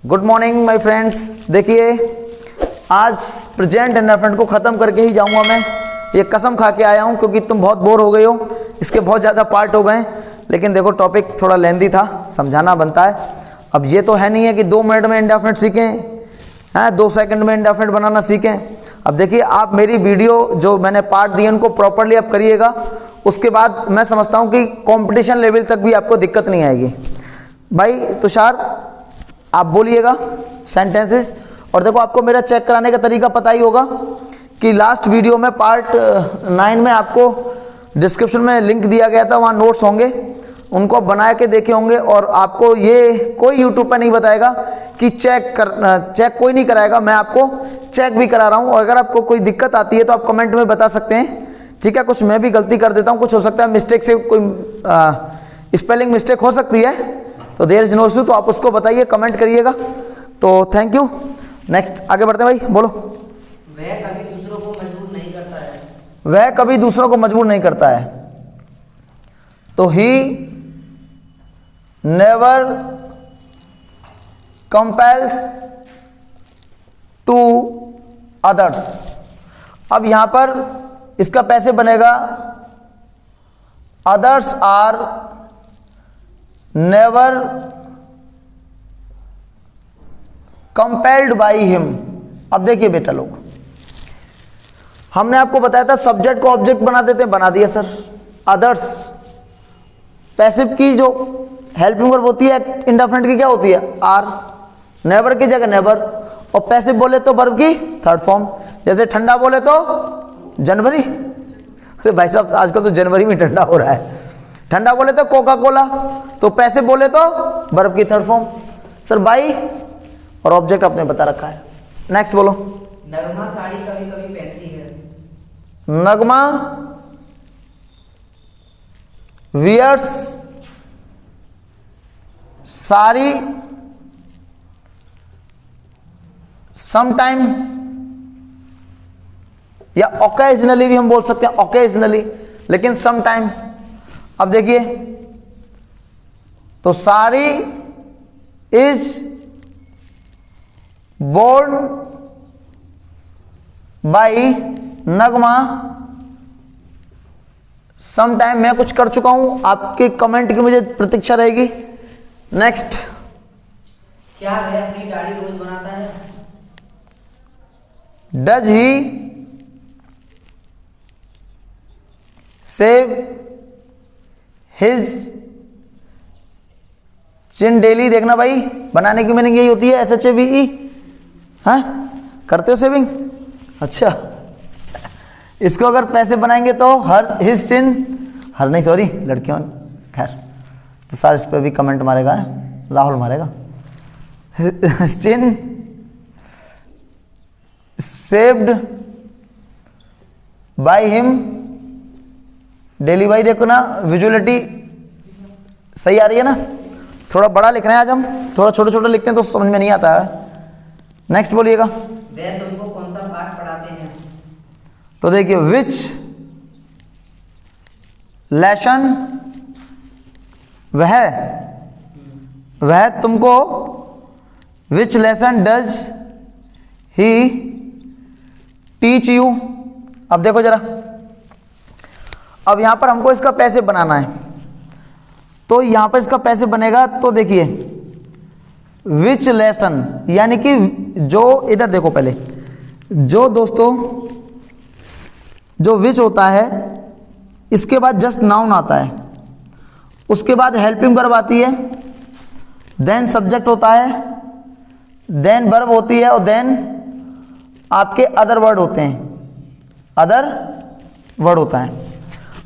Good morning my friends. देखिए आज present indefinite को ख़त्म करके ही जाऊंगा मैं, ये कसम खा के आया हूं, क्योंकि तुम बहुत बोर हो गए हो, इसके बहुत ज़्यादा पार्ट हो गए। लेकिन देखो टॉपिक थोड़ा लेंदी था, समझाना बनता है। अब ये तो है नहीं है कि 2 मिनट में इंडेफिनिट सीखें, 2 सेकंड में इंडेफिनिट बनाना सीखें। अब देखिए आप मेरी वीडियो जो मैंने पार्ट दिए उनको प्रॉपरली आप करिएगा, उसके बाद मैं समझता हूँ कि कंपटीशन लेवल तक भी आपको दिक्कत नहीं आएगी। भाई तुषार आप बोलिएगा सेंटेंसेस। और देखो आपको मेरा चेक कराने का तरीका पता ही होगा कि लास्ट वीडियो में पार्ट 9 में आपको डिस्क्रिप्शन में लिंक दिया गया था, वहाँ नोट्स होंगे, उनको आप बना के देखे होंगे। और आपको ये कोई यूट्यूब पर नहीं बताएगा कि चेक कोई नहीं कराएगा, मैं आपको चेक भी करा रहा हूँ। और अगर आपको कोई दिक्कत आती है तो आप कमेंट में बता सकते हैं, ठीक है। कुछ मैं भी गलती कर देता हूँ, कुछ हो सकता है मिस्टेक से कोई स्पेलिंग मिस्टेक हो सकती है, तो देयर इज नो इशू, तो आप उसको बताइए, कमेंट करिएगा। तो थैंक यू। नेक्स्ट आगे बढ़ते हैं भाई, बोलो। वह कभी दूसरों को मजबूर नहीं करता है। वह कभी दूसरों को मजबूर नहीं करता है, तो he never compels to others. अब यहां पर इसका पैसे बनेगा others are never compelled by him. अब देखिए बेटा लोग, हमने आपको बताया था सब्जेक्ट को ऑब्जेक्ट बना देते हैं, बना दिया सर। अदर्स पैसिव की जो हेल्पिंग वर्ब होती है इंडेफिनिट की क्या होती है, आर। नेवर की जगह नेवर, और पैसिव बोले तो वर्ब की थर्ड फॉर्म। जैसे ठंडा बोले तो जनवरी, अरे भाई साहब आजकल तो जनवरी में ठंडा हो रहा है। ठंडा बोले तो कोका कोला, तो पैसे बोले तो वर्ब की थर्ड फॉर्म। सर बाई और ऑब्जेक्ट आपने बता रखा है। नेक्स्ट बोलो। नगमा साड़ी कभी कभी पहनती है। नगमा वियर्स साड़ी समटाइम, या ओकेजनली भी हम बोल सकते हैं, ओकेजनली, लेकिन समटाइम। अब देखिए तो sari is borne by Nagma sometime. मैं कुछ कर चुका हूं, आपके कमेंट की मुझे प्रतीक्षा रहेगी। नेक्स्ट। क्या वह अपनी दाढ़ी रोज बनाता है। Does he save his chin daily. देखना भाई, बनाने की मीनिंग यही होती है, SHAVE। हाँ करते हो सेविंग, अच्छा। इसको अगर पैसे बनाएंगे तो हर हिज चिन, हर नहीं सॉरी लड़कियों, खैर तो सर इस पर भी कमेंट मारेगा, राहुल मारेगा। चिन सेव्ड बाय हिम डेली। भाई देखो ना विजुअलिटी सही आ रही है ना। थोड़ा बड़ा लिख रहे हैं आज हम, थोड़ा छोटे छोटे लिखते हैं तो समझ में नहीं आता है। नेक्स्ट बोलिएगा। वह तुमको कौन सा पाठ पढ़ाते हैं। तो देखिए विच लेसन, वह तुमको, विच lesson does he teach you. अब देखो जरा, अब यहां पर हमको इसका पैसे बनाना है, तो यहां पर इसका पैसे बनेगा। तो देखिए विच लेसन, यानी कि जो, इधर देखो पहले, जो दोस्तों जो विच होता है इसके बाद जस्ट नाउन आता है, उसके बाद हेल्पिंग वर्ब आती है, देन सब्जेक्ट होता है, देन वर्ब होती है, और देन आपके अदर वर्ड होते हैं, अदर वर्ड होता है।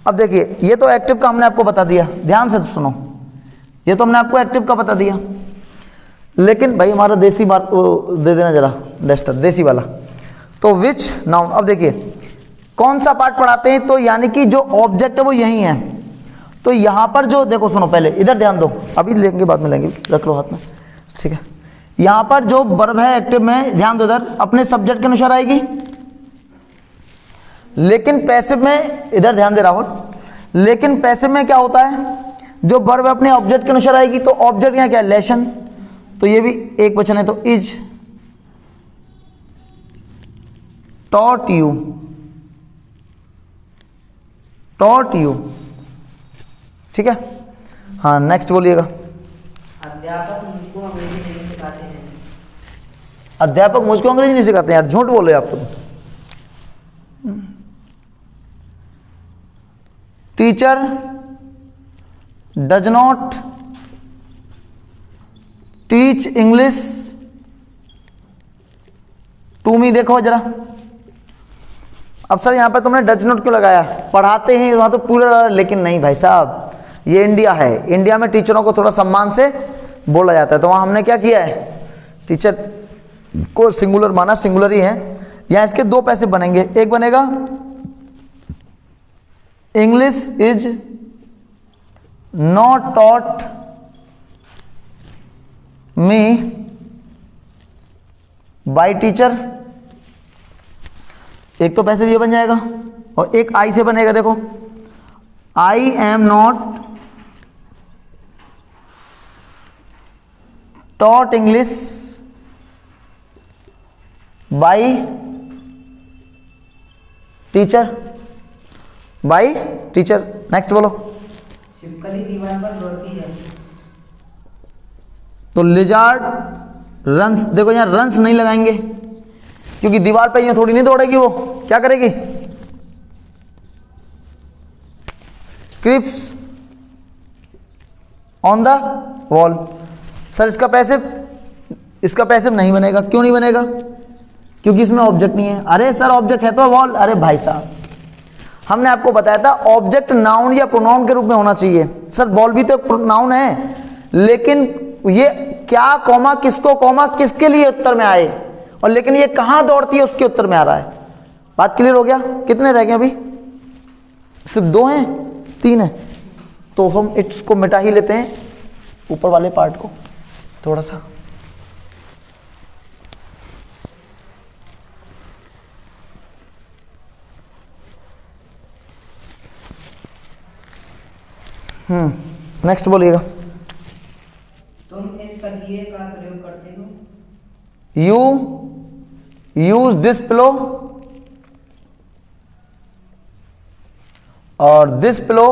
अब देखिए ये तो एक्टिव का हमने आपको बता दिया, ध्यान से तो सुनो, ये तो हमने आपको एक्टिव का बता दिया। लेकिन भाई हमारा देसी बात दे देना जरा, डस्टर देसी वाला। तो विच नाउन। अब देखिए कौन सा पार्ट पढ़ाते हैं, तो यानी कि जो ऑब्जेक्ट है वो यही है। तो यहां पर जो देखो, सुनो पहले इधर ध्यान दो, अभी लेंगे बाद में लेंगे, रख लो हाथ में, ठीक है। यहां पर जो वर्ब है एक्टिव में, ध्यान दो इधर, अपने सब्जेक्ट के अनुसार आएगी। लेकिन पैसिव में, इधर ध्यान दे राहुल, लेकिन पैसिव में क्या होता है, जो वर्ब अपने ऑब्जेक्ट के अनुसार आएगी। तो ऑब्जेक्ट यहाँ क्या है, लेसन, तो ये भी एक वचन है, तो is taught you, taught you, ठीक है। हाँ नेक्स्ट बोलिएगा। अध्यापक मुझको अंग्रेजी नहीं सिखाते हैं। अध्यापक मुझको अंग्रेजी नहीं सिखाते हैं, यार झूठ बोल रहे हो आप तो। Teacher does not teach English to me. देखो जरा, अब सर यहाँ पे तुमने डज नॉट क्यों लगाया, पढ़ाते हैं वहाँ तो पूरा, लेकिन नहीं भाई साहब, ये इंडिया है, इंडिया में टीचरों को थोड़ा सम्मान से बोला जाता है, तो वहाँ हमने क्या किया है, टीचर को सिंगुलर माना, सिंगुलर ही है। यहाँ इसके दो पैसे बनेंगे, एक बनेगा English is not taught me by teacher, एक तो पैसे भी ये बन जाएगा, और एक आई से बनेगा, देखो I am not taught English by teacher, by teacher. Next बोलो। छिपकली दीवार पर दौड़ती है। तो लिजार्ड रन्स, देखो यहाँ रन्स नहीं लगाएंगे क्योंकि दीवार पे यहाँ थोड़ी नहीं दौड़ेगी, वो क्या करेगी, creeps on the wall. Sir इसका पैसिव नहीं बनेगा, क्यों नहीं बनेगा, क्योंकि इसमें ऑब्जेक्ट नहीं है। अरे सर ऑब्जेक्ट है तो वॉल, अरे भाई साहब हमने आपको बताया था ऑब्जेक्ट नाउन या प्रोनाउन के रूप में होना चाहिए। सर बॉल भी तो नाउन है, लेकिन ये क्या कॉमा किसको कॉमा किसके लिए उत्तर में आए, और लेकिन ये कहाँ दौड़ती है उसके उत्तर में आ रहा है। बात क्लियर हो गया। कितने रह गए अभी, सिर्फ 2 हैं, 3 हैं, तो हम इसको मिटा ही लेते हैं, ऊपर वाले पार्ट को थोड़ा सा। नेक्स्ट बोलिएगा। तुम इस पदिये का प्रयोग करते हो। यू यूज दिस पिलो और this pillow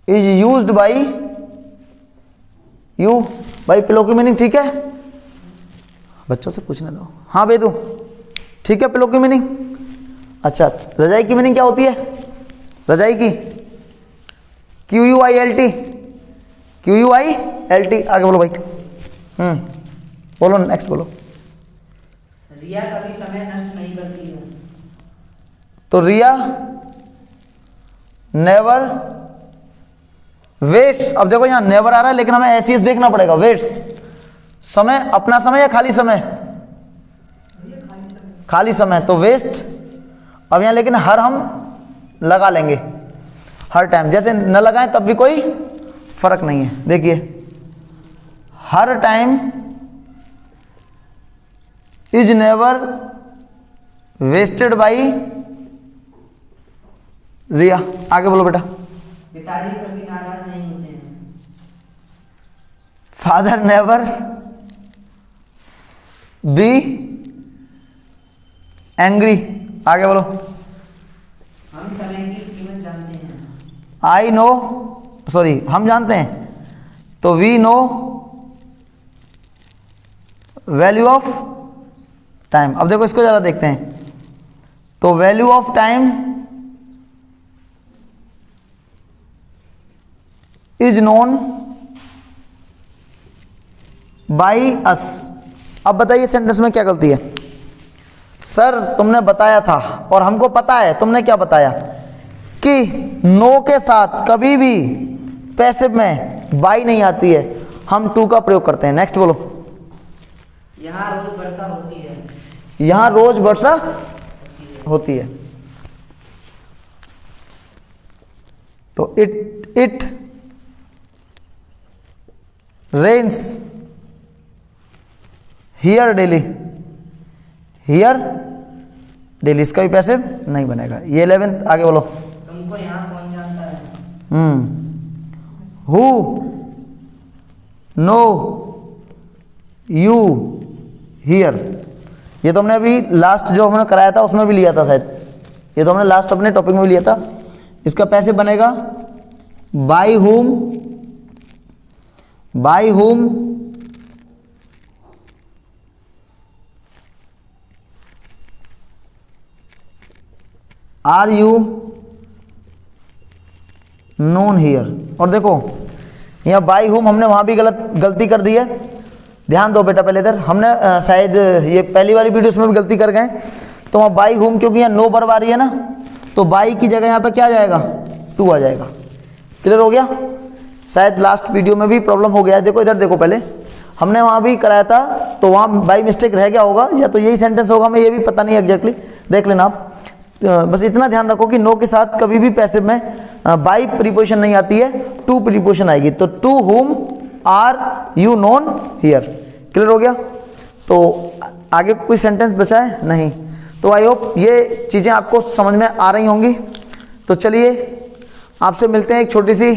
is used by you. भाई पिलो की मीनिंग ठीक है, बच्चों से पूछने दो। हाँ बेदू ठीक है, पिलो की मीनिंग। अच्छा रजाई की मीनिंग क्या होती है, रजाई की QUILT, QUILT। आगे बोलो भाई। बोलो नेक्स्ट बोलो। रिया कभी समय नष्ट नहीं करती है। तो रिया नेवर वेट्स। अब देखो यहाँ नेवर आ रहा है, लेकिन हमें ऐसी देखना पड़ेगा, वेट्स समय, अपना समय या खाली समय, खाली समय, तो वेस्ट। अब यहाँ लेकिन हर हम लगा लेंगे हर टाइम, जैसे न लगाएं तब भी कोई फर्क नहीं है। देखिए हर time is never wasted by Riya. आगे बोलो बेटा। पिताजी कभी नाराज नहीं होते हैं। Father never be angry. आगे बोलो। हम समय की कीमत जानते हैं। आई नो, सॉरी हम जानते हैं, तो we know value of time. अब देखो इसको ज़रा देखते हैं, तो value of time is known by us. अब बताइए सेंटेंस में क्या गलती है। सर तुमने बताया था और हमको पता है, तुमने क्या बताया कि नो के साथ कभी भी पैसिव में बाई नहीं आती है, हम टू का प्रयोग करते हैं। नेक्स्ट बोलो। यहाँ रोज वर्षा होती है। यहाँ रोज वर्षा होती है, तो it rains here daily, here daily, इसका भी पैसिव नहीं बनेगा। ये 11th। आगे बोलो। तुमको यहाँ कौन जानता है। Who know you here. ये तो हमने अभी लास्ट जो हमने कराया था उसमें भी लिया था शायद, ये तो हमने लास्ट अपने टॉपिक में भी लिया था। इसका पैसे बनेगा by whom are you known here. और देखो यहाँ बाय whom हमने वहाँ भी गलती कर दी है। ध्यान दो बेटा पहले इधर, हमने शायद ये पहली वाली वीडियो में भी गलती कर गए। तो वहाँ बाय whom क्योंकि यहाँ नो वर्ब आ रही है ना, तो बाई की जगह यहाँ पे क्या आ जाएगा, टू आ जाएगा। क्लियर हो गया। शायद लास्ट वीडियो में भी प्रॉब्लम हो गया है। देखो इधर देखो, पहले हमने वहाँ भी कराया था तो वहाँ बाई मिस्टेक रह गया होगा, या तो यही सेंटेंस होगा, हमें ये भी पता नहीं एग्जैक्टली, देख लेना आप। बस इतना ध्यान रखो कि नो के साथ कभी भी पैसिव में बाई प्रीपोजिशन नहीं आती है, टू प्रीपोजिशन आएगी। तो to whom are you known here. Clear हो गया। तो आगे कोई सेंटेंस बचा है नहीं। तो आई होप ये चीज़ें आपको समझ में आ रही होंगी। तो चलिए आपसे मिलते हैं एक छोटी सी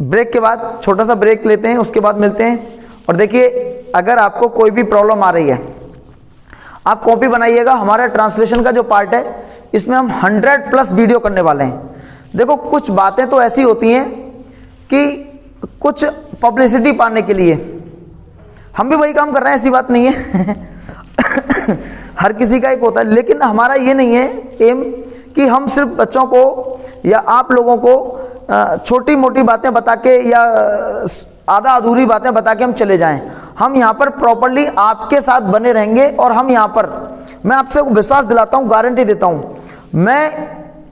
ब्रेक के बाद, छोटा सा ब्रेक लेते हैं, उसके बाद मिलते हैं। और देखिए अगर आपको कोई भी प्रॉब्लम आ रही है, आप कॉपी बनाइएगा। हमारा ट्रांसलेशन का जो पार्ट है इसमें हम 100+ वीडियो करने वाले हैं। देखो कुछ बातें तो ऐसी होती हैं कि कुछ पब्लिसिटी पाने के लिए हम भी वही काम कर रहे हैं, ऐसी बात नहीं है हर किसी का एक होता है, लेकिन हमारा ये नहीं है एम कि हम सिर्फ बच्चों को या आप लोगों को छोटी मोटी बातें बता के या आधा अधूरी बातें बता के हम चले जाएं। हम यहाँ पर प्रॉपर्ली आपके साथ बने रहेंगे। और हम यहाँ पर, मैं आपसे विश्वास दिलाता हूँ, गारंटी देता हूँ, मैं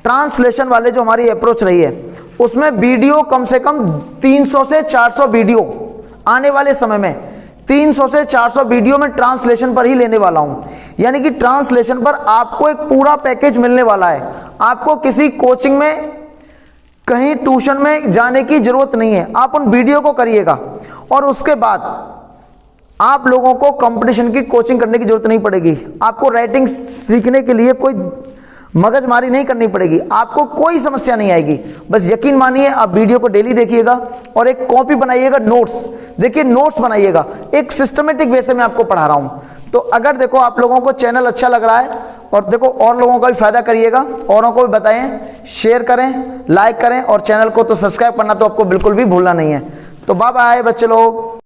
ट्रांसलेशन वाले जो हमारी अप्रोच रही है उसमें वीडियो कम से कम 300 से 400 वीडियो आने वाले समय में 300 से 400 वीडियो में ट्रांसलेशन पर ही लेने वाला हूं। यानी कि ट्रांसलेशन पर आपको एक पूरा पैकेज मिलने वाला है। आपको किसी कोचिंग में, कहीं ट्यूशन में जाने की जरूरत नहीं है। आप उन वीडियो को करिएगा और उसके बाद आप लोगों को कंपटीशन की कोचिंग करने की जरूरत नहीं पड़ेगी। आपको राइटिंग सीखने के लिए कोई मगजमारी नहीं करनी पड़ेगी, आपको कोई समस्या नहीं आएगी। बस यकीन मानिए, आप वीडियो को डेली देखिएगा और एक कॉपी बनाइएगा, नोट्स देखिए, नोट्स बनाइएगा। एक सिस्टमेटिक वे से मैं आपको पढ़ा रहा हूं। तो अगर देखो आप लोगों को चैनल अच्छा लग रहा है और देखो और लोगों का भी फायदा करिएगा, औरों को भी बताएं, शेयर करें, लाइक करें और चैनल को तो सब्सक्राइब करना तो आपको बिल्कुल भी भूलना नहीं है। तो बाय बाय बच्चे लोग।